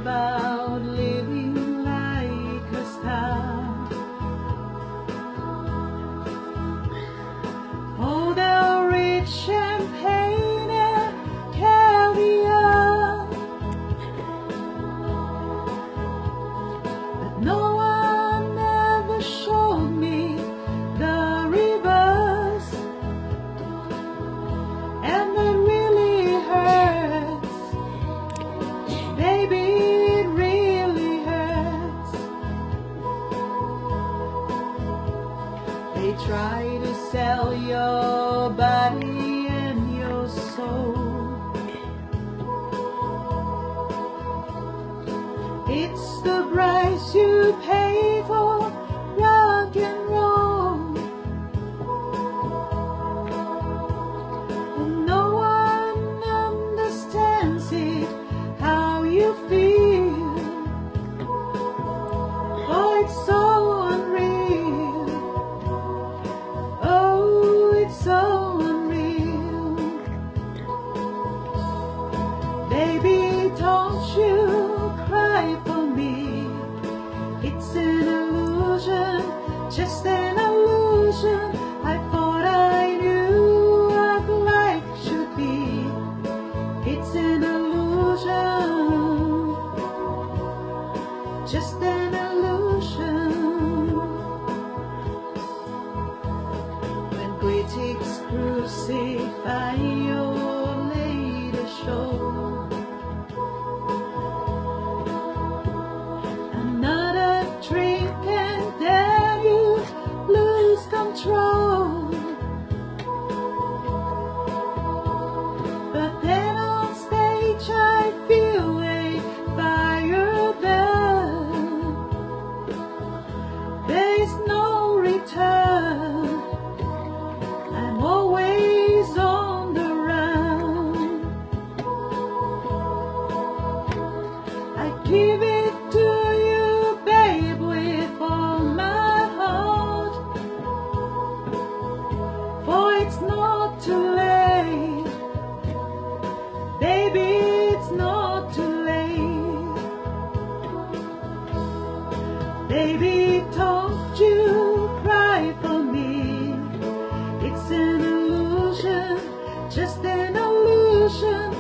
about living like a star. Oh, the rich champagne and caviar, but no one ever showed me the reverse, and it really hurts, baby, it really hurts. They try to sell your body and your soul. It's the price you pay for rock and roll. And no one understands it, how you feel. Oh, it's so unreal. Oh, it's so unreal. Baby, don't you cry for me. It's an illusion, just an illusion. I thought I knew what life should be. It's an illusion, just an illusion. When critics crucify your latest show, another drink and then you lose control. But then on stage I feel a fire burn. There is no return. I'm always on the run. I give it to you, babe, with all my heart. For it's not too late, baby, it's not too late. Baby, don't you cry for me. It's an illusion, just an illusion.